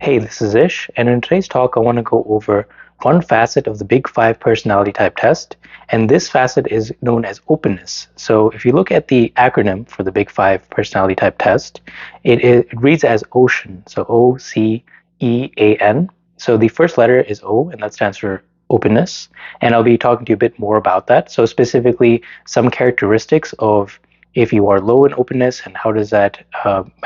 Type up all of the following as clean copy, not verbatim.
Hey, this is Ish, and in today's talk, I want to go over one facet of the Big Five personality type test, and this facet is known as openness. So, if you look at the acronym for the Big Five personality type test, it reads as OCEAN, so OCEAN. So, the first letter is O, and that stands for openness, and I'll be talking to you a bit more about that. So, specifically, some characteristics of if you are low in openness and how does that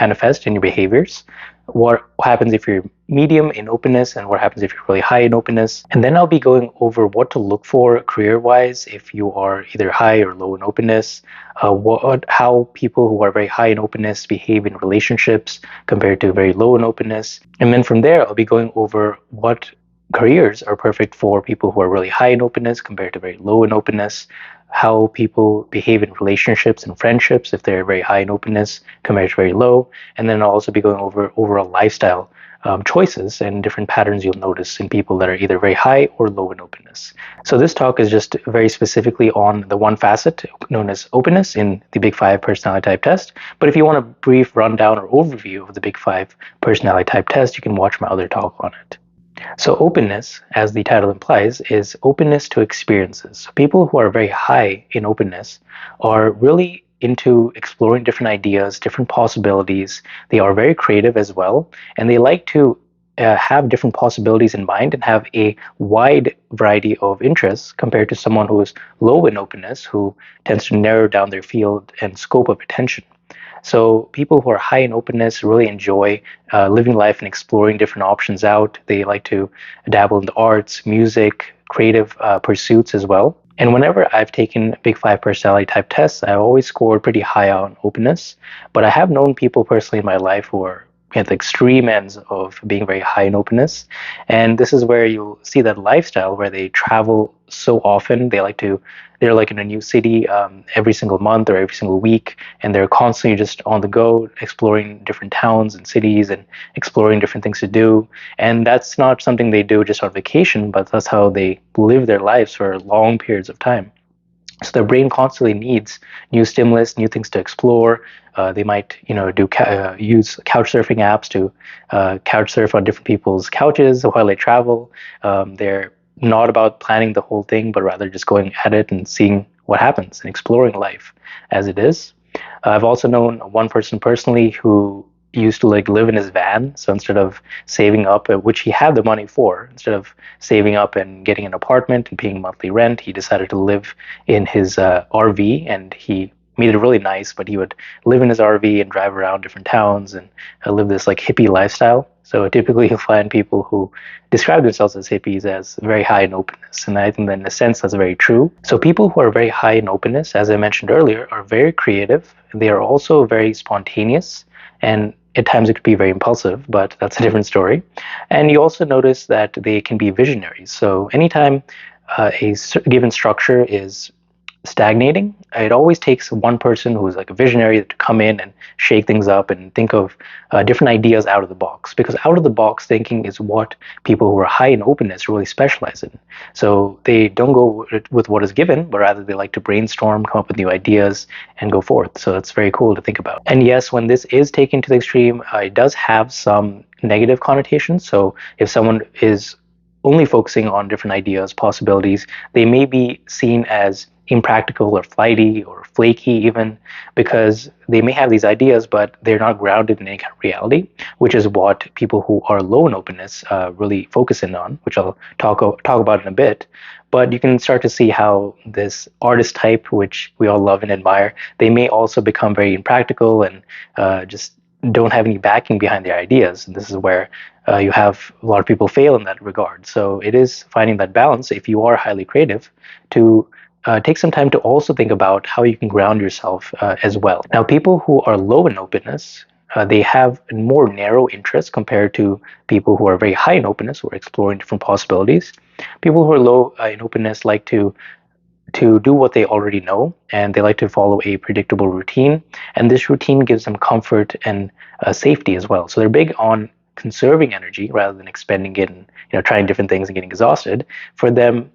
manifest in your behaviors, what happens if you're medium in openness and what happens if you're really high in openness. And then I'll be going over what to look for career wise if you are either high or low in openness, how people who are very high in openness behave in relationships compared to very low in openness. And then from there, I'll be going over what careers are perfect for people who are really high in openness compared to very low in openness, how people behave in relationships and friendships if they're very high in openness compared to very low, and then I'll also be going over overall lifestyle choices and different patterns you'll notice in people that are either very high or low in openness. So this talk is just very specifically on the one facet known as openness in the Big Five personality type test. But if you want a brief rundown or overview of the Big Five personality type test, you can watch my other talk on it. So, openness, as the title implies, is openness to experiences. So people who are very high in openness are really into exploring different ideas, different possibilities. They are very creative as well, and they like to have different possibilities in mind and have a wide variety of interests compared to someone who is low in openness, who tends to narrow down their field and scope of attention. So people who are high in openness really enjoy living life and exploring different options out. They like to dabble in the arts, music, creative pursuits as well. And whenever I've taken Big Five personality type tests, I've always scored pretty high on openness. But I have known people personally in my life who are at the extreme ends of being very high in openness. And this is where you'll see that lifestyle where they travel so often. They're like in a new city every single month or every single week, and they're constantly just on the go, exploring different towns and cities and exploring different things to do. And that's not something they do just on vacation, but that's how they live their lives for long periods of time. So their brain constantly needs new stimulus, new things to explore. They might, use couch surfing apps to couch surf on different people's couches while they travel. They're not about planning the whole thing, but rather just going at it and seeing what happens and exploring life as it is. I've also known one person personally who used to like live in his van. So instead of saving up, which he had the money for, instead of saving up and getting an apartment and paying monthly rent, he decided to live in his RV, and he made it really nice. But he would live in his RV and drive around different towns and live this like hippie lifestyle. So typically, you'll find people who describe themselves as hippies as very high in openness, and I think that in a sense that's very true. So people who are very high in openness, as I mentioned earlier, are very creative. They are also very spontaneous, and at times it could be very impulsive, but that's a different story. And you also notice that they can be visionaries. So anytime a given structure is stagnating, it always takes one person who's like a visionary to come in and shake things up and think of different ideas out of the box. Because out of the box thinking is what people who are high in openness really specialize in. So they don't go with what is given, but rather they like to brainstorm, come up with new ideas, and go forth. So that's very cool to think about. And yes, when this is taken to the extreme, it does have some negative connotations. So if someone is only focusing on different ideas, possibilities, they may be seen as impractical or flighty or flaky even, because they may have these ideas but they're not grounded in any kind of reality, which is what people who are low in openness really focus in on, which I'll talk about in a bit. But you can start to see how this artist type, which we all love and admire, they may also become very impractical and just don't have any backing behind their ideas. And this is where you have a lot of people fail in that regard. So it is finding that balance, if you are highly creative, to take some time to also think about how you can ground yourself as well. Now, people who are low in openness, they have more narrow interests compared to people who are very high in openness, who are exploring different possibilities. People who are low in openness like to do what they already know, and they like to follow a predictable routine, and this routine gives them comfort and safety as well. So they're big on conserving energy rather than expending it and trying different things and getting exhausted. For them,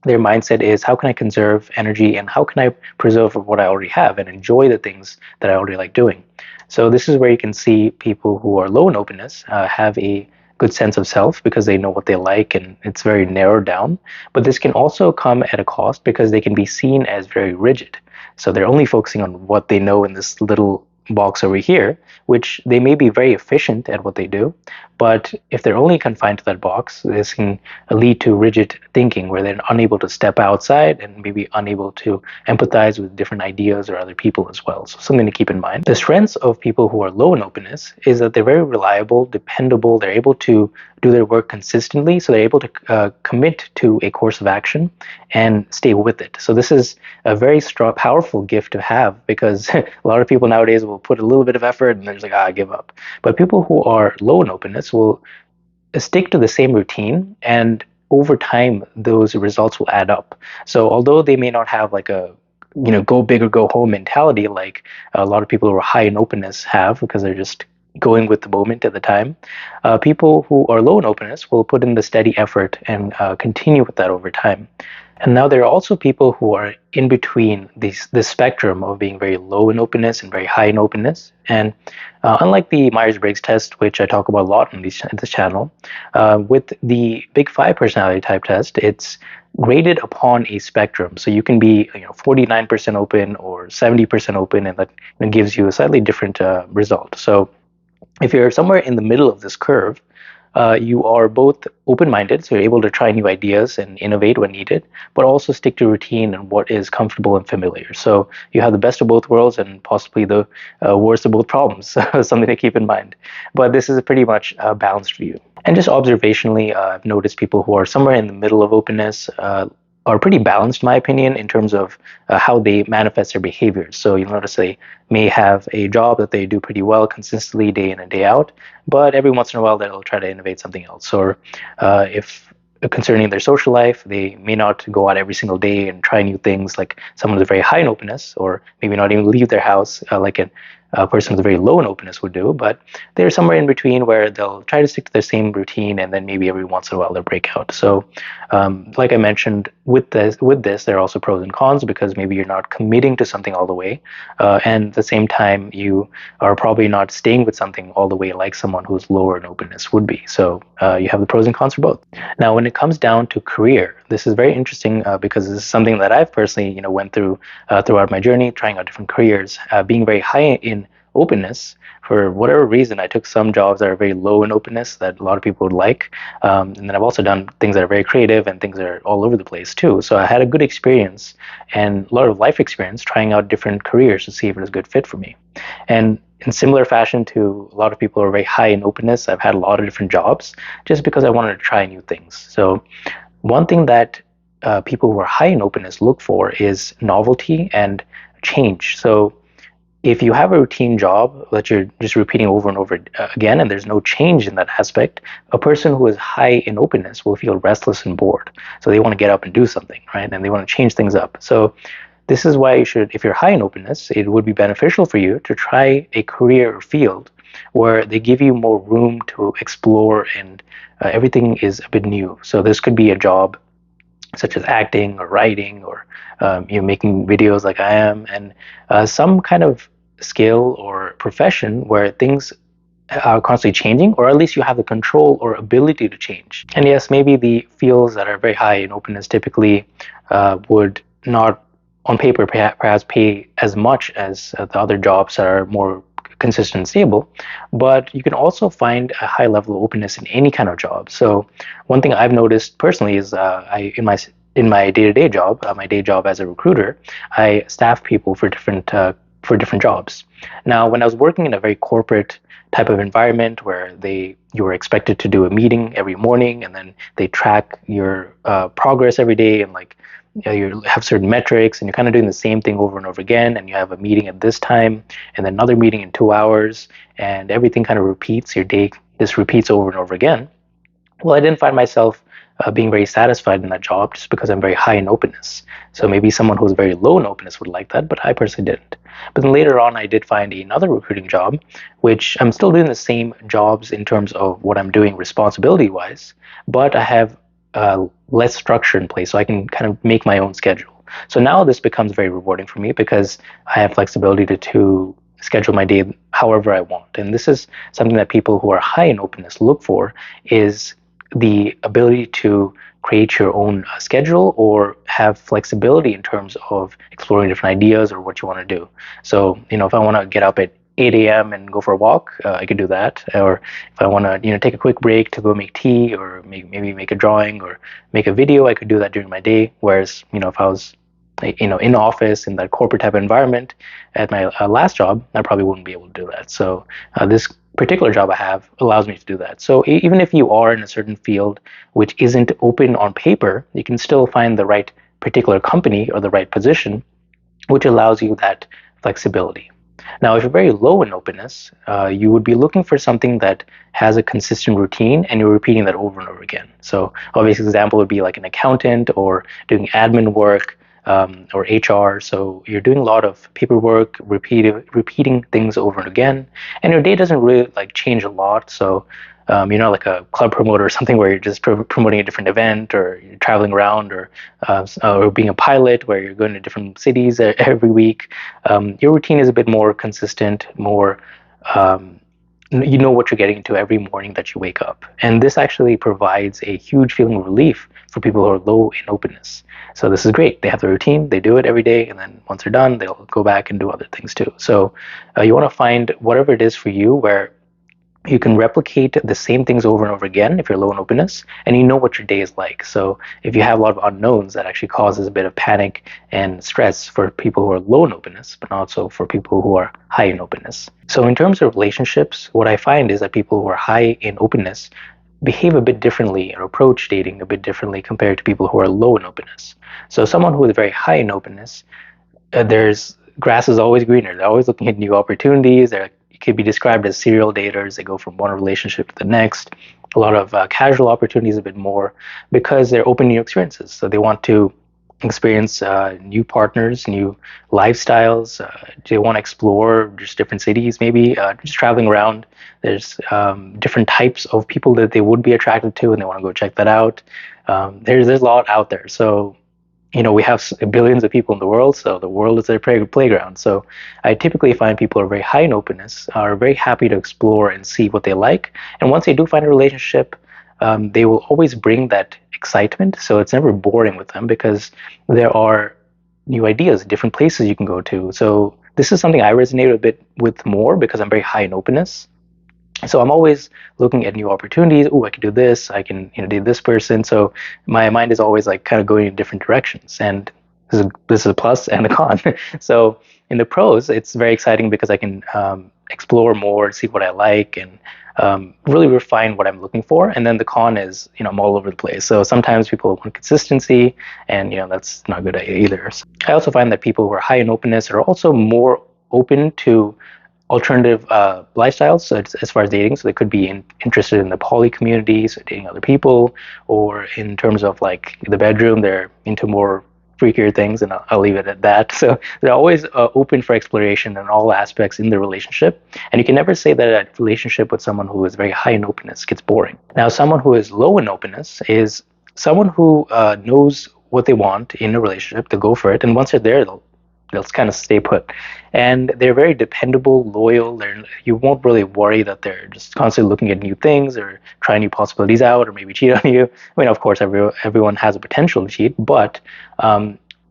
their mindset is, how can I conserve energy and how can I preserve what I already have and enjoy the things that I already like doing. So this is where you can see people who are low in openness have a good sense of self because they know what they like and it's very narrowed down. But this can also come at a cost because they can be seen as very rigid. So they're only focusing on what they know in this little box over here, which they may be very efficient at what they do, but if they're only confined to that box, this can lead to rigid thinking where they're unable to step outside and maybe unable to empathize with different ideas or other people as well. So something to keep in mind. The strengths of people who are low in openness is that they're very reliable, dependable, they're able to do their work consistently, so they're able to commit to a course of action and stay with it. So this is a very strong, powerful gift to have because a lot of people nowadays will put a little bit of effort and they're just like, I give up. But people who are low in openness will stick to the same routine, and over time those results will add up. So although they may not have like a go big or go home mentality like a lot of people who are high in openness have because they're just going with the moment at the time, people who are low in openness will put in the steady effort and continue with that over time. And now there are also people who are in between this spectrum of being very low in openness and very high in openness. And unlike the Myers-Briggs test, which I talk about a lot on this channel, with the Big Five personality type test, it's graded upon a spectrum. So you can be 49% open or 70% open, and that gives you a slightly different result. So if you're somewhere in the middle of this curve, you are both open-minded, so you're able to try new ideas and innovate when needed, but also stick to routine and what is comfortable and familiar. So you have the best of both worlds and possibly the worst of both problems, something to keep in mind. But this is a pretty much balanced view. And just observationally, I've noticed people who are somewhere in the middle of openness are pretty balanced, in my opinion, in terms of how they manifest their behaviors. So you'll notice they may have a job that they do pretty well consistently day in and day out, but every once in a while they'll try to innovate something else. Or if concerning their social life, they may not go out every single day and try new things like someone who's very high in openness, or maybe not even leave their house like a person with very low in openness would do. But they're somewhere in between where they'll try to stick to their same routine, and then maybe every once in a while they'll break out. So like I mentioned, with this there are also pros and cons, because maybe you're not committing to something all the way, and at the same time you are probably not staying with something all the way like someone who's lower in openness would be. So you have the pros and cons for both. Now when it comes down to career, this is very interesting because this is something that I've personally went through throughout my journey, trying out different careers. Being very high in openness, for whatever reason, I took some jobs that are very low in openness that a lot of people would like. And then I've also done things that are very creative and things that are all over the place too. So I had a good experience and a lot of life experience trying out different careers to see if it was a good fit for me. And in similar fashion to a lot of people who are very high in openness, I've had a lot of different jobs just because I wanted to try new things. So one thing that people who are high in openness look for is novelty and change. So if you have a routine job that you're just repeating over and over again, and there's no change in that aspect, a person who is high in openness will feel restless and bored. So they want to get up and do something, right? And they want to change things up. So this is why you should, if you're high in openness, it would be beneficial for you to try a career or field where they give you more room to explore and everything is a bit new. So this could be a job such as acting or writing or making videos like I am, and some kind of skill or profession where things are constantly changing, or at least you have the control or ability to change. And yes, maybe the fields that are very high in openness typically would not on paper perhaps pay as much as the other jobs that are more consistent and stable, but you can also find a high level of openness in any kind of job. So one thing I've noticed personally is in my day-to-day job, my day job as a recruiter, I staff people for different jobs. Now, when I was working in a very corporate type of environment where you were expected to do a meeting every morning, and then they track your progress every day, and like you have certain metrics, and you're kind of doing the same thing over and over again, and you have a meeting at this time and then another meeting in 2 hours, and everything kind of repeats. Your day just repeats over and over again. Well, I didn't find myself being very satisfied in that job just because I'm very high in openness. So maybe someone who's very low in openness would like that, but I personally didn't. But then later on, I did find another recruiting job, which I'm still doing the same jobs in terms of what I'm doing responsibility-wise, but I have less structure in place, so I can kind of make my own schedule. So now this becomes very rewarding for me because I have flexibility to schedule my day however I want. And this is something that people who are high in openness look for, is the ability to create your own schedule or have flexibility in terms of exploring different ideas or what you want to do. So, if I want to get up at 8 a.m. and go for a walk, I could do that. Or if I want to, take a quick break to go make tea or maybe make a drawing or make a video, I could do that during my day. Whereas, if I was, in office in that corporate type of environment at my last job, I probably wouldn't be able to do that. So this particular job I have allows me to do that. So even if you are in a certain field which isn't open on paper, you can still find the right particular company or the right position which allows you that flexibility. Now, if you're very low in openness, you would be looking for something that has a consistent routine and you're repeating that over and over again. So, obvious example would be like an accountant or doing admin work, or HR. So, you're doing a lot of paperwork, repeating things over and again, and your day doesn't really like change a lot. So, you're not like a club promoter or something where you're just promoting a different event or you're traveling around, or being a pilot where you're going to different cities every week. Your routine is a bit more consistent, more, um, you know what you're getting into every morning that you wake up. And this actually provides a huge feeling of relief for people who are low in openness. So this is great. They have their routine, they do it every day, and then once they're done, they'll go back and do other things too. So you want to find whatever it is for you where you can replicate the same things over and over again if you're low in openness and you know what your day is like. So if you have a lot of unknowns, that actually causes a bit of panic and stress for people who are low in openness, but also for people who are high in openness. So in terms of relationships, what I find is that people who are high in openness behave a bit differently or approach dating a bit differently compared to people who are low in openness. So someone who is very high in openness, there's grass is always greener. They're always looking at new opportunities. They're could be described as serial daters. They go from one relationship to the next. A lot of casual opportunities, a bit more, because they're open to new experiences. So they want to experience new partners, new lifestyles. They want to explore just different cities, maybe just traveling around. There's different types of people that they would be attracted to, and they want to go check that out. There's a lot out there. So we have billions of people in the world, so the world is their playground. So I typically find people who are very high in openness are very happy to explore and see what they like. And once they do find a relationship, they will always bring that excitement. So it's never boring with them because there are new ideas, different places you can go to. So this is something I resonate a bit with more because I'm very high in openness. So I'm always looking at new opportunities. Oh, I can do this. I can, date this person. So my mind is always like kind of going in different directions. And this is a plus and a con. So in the pros, it's very exciting because I can explore more, see what I like, and really refine what I'm looking for. And then the con is, I'm all over the place. So sometimes people want consistency, and that's not good either. So I also find that people who are high in openness are also more open to alternative lifestyles, so as far as dating. So they could be interested in the poly community, so dating other people, or in terms of like the bedroom, they're into more freakier things, and I'll leave it at that. So they're always open for exploration in all aspects in the relationship. And you can never say that a relationship with someone who is very high in openness gets boring. Now, someone who is low in openness is someone who knows what they want in a relationship. They'll go for it, and once they're there, they'll kind of stay put. And they're very dependable, loyal. You won't really worry that they're just constantly looking at new things or trying new possibilities out or maybe cheat on you. I mean, of course, everyone has a potential to cheat, but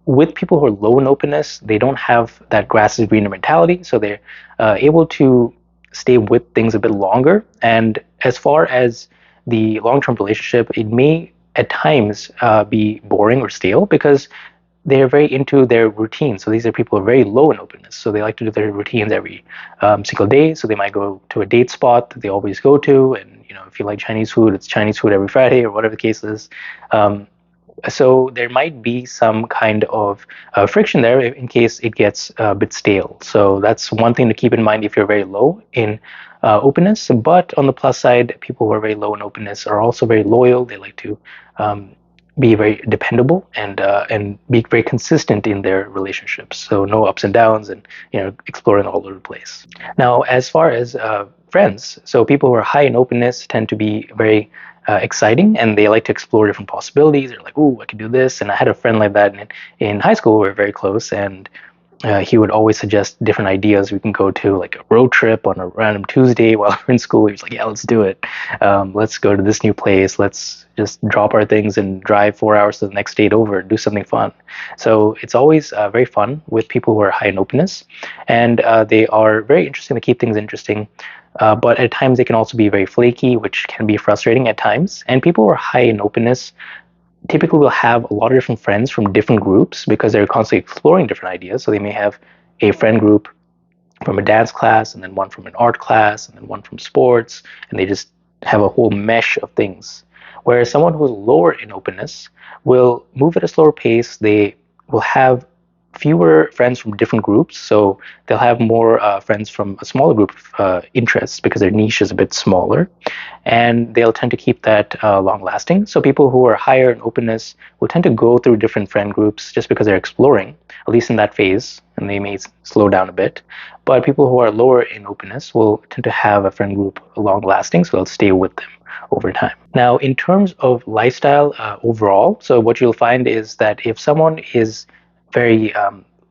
with people who are low in openness, they don't have that grass is greener mentality. So they're able to stay with things a bit longer. And as far as the long-term relationship, it may at times be boring or stale because they're very into their routine. So these are people who are very low in openness. So they like to do their routines every single day. So they might go to a date spot that they always go to. And, if you like Chinese food, it's Chinese food every Friday or whatever the case is. So there might be some kind of friction there in case it gets a bit stale. So that's one thing to keep in mind if you're very low in openness. But on the plus side, people who are very low in openness are also very loyal. They like to be very dependable and be very consistent in their relationships. So no ups and downs, and exploring all over the place. Now, as far as friends, so people who are high in openness tend to be very exciting, and they like to explore different possibilities. They're like, "Ooh, I can do this." And I had a friend like that in high school. We were very close, and he would always suggest different ideas. We can go to like a road trip on a random Tuesday while we're in school. He was like, "Yeah, let's do it. Let's go to this new place. Let's just drop our things and drive 4 hours to the next state over and do something fun." So it's always very fun with people who are high in openness, and they are very interesting to keep things interesting. But at times they can also be very flaky, which can be frustrating at times. And people who are high in openness typically will have a lot of different friends from different groups because they're constantly exploring different ideas. So they may have a friend group from a dance class, and then one from an art class, and then one from sports, and they just have a whole mesh of things. Whereas someone who's lower in openness will move at a slower pace. They will have fewer friends from different groups, so they'll have more friends from a smaller group of interests because their niche is a bit smaller, and they'll tend to keep that long lasting. So people who are higher in openness will tend to go through different friend groups just because they're exploring, at least in that phase, and they may slow down a bit. But people who are lower in openness will tend to have a friend group long lasting, so they'll stay with them over time. Now, in terms of lifestyle overall, so what you'll find is that if someone is very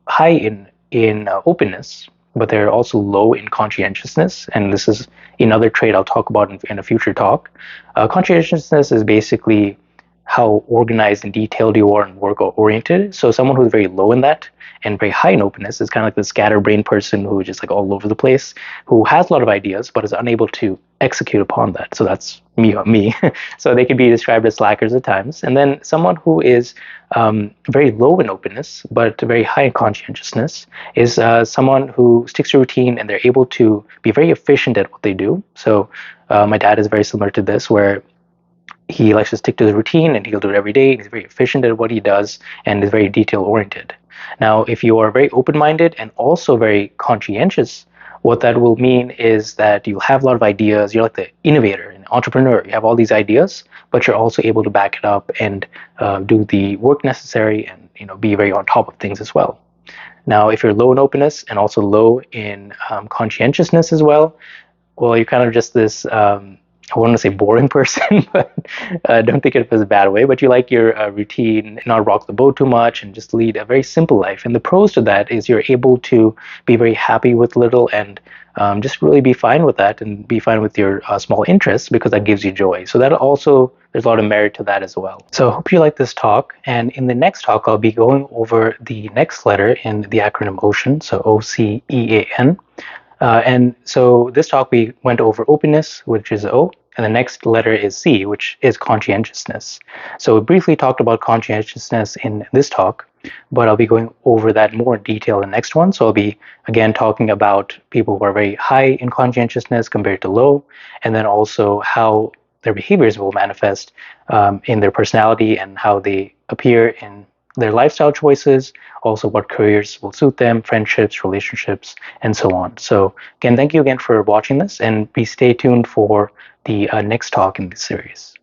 high in openness, but they're also low in conscientiousness, and this is another trait I'll talk about in a future talk. Conscientiousness is basically how organized and detailed you are and work oriented. So someone who's very low in that and very high in openness is kind of like the scatterbrained person who is just like all over the place, who has a lot of ideas but is unable to execute upon that. So that's me. So they can be described as slackers at times. And then someone who is very low in openness but very high in conscientiousness is someone who sticks to routine and they're able to be very efficient at what they do. So my dad is very similar to this, where he likes to stick to the routine and he'll do it every day. He's very efficient at what he does and is very detail oriented. Now, if you are very open minded and also very conscientious, what that will mean is that you'll have a lot of ideas. You're like the innovator and entrepreneur. You have all these ideas, but you're also able to back it up and do the work necessary and be very on top of things as well. Now, if you're low in openness and also low in conscientiousness as well, you're kind of just this I want to say boring person, but don't think it as a bad way. But you like your routine, not rock the boat too much, and just lead a very simple life. And the pros to that is you're able to be very happy with little and just really be fine with that and be fine with your small interests because that gives you joy. So that also, there's a lot of merit to that as well. So I hope you like this talk. And in the next talk, I'll be going over the next letter in the acronym OCEAN, so OCEAN. And so this talk, we went over openness, which is O, and the next letter is C, which is conscientiousness. So we briefly talked about conscientiousness in this talk, but I'll be going over that more in detail in the next one. So I'll be, again, talking about people who are very high in conscientiousness compared to low, and then also how their behaviors will manifest in their personality and how they appear in their lifestyle choices, also what careers will suit them, friendships, relationships, and so on. So again, thank you again for watching this, and please stay tuned for the next talk in this series.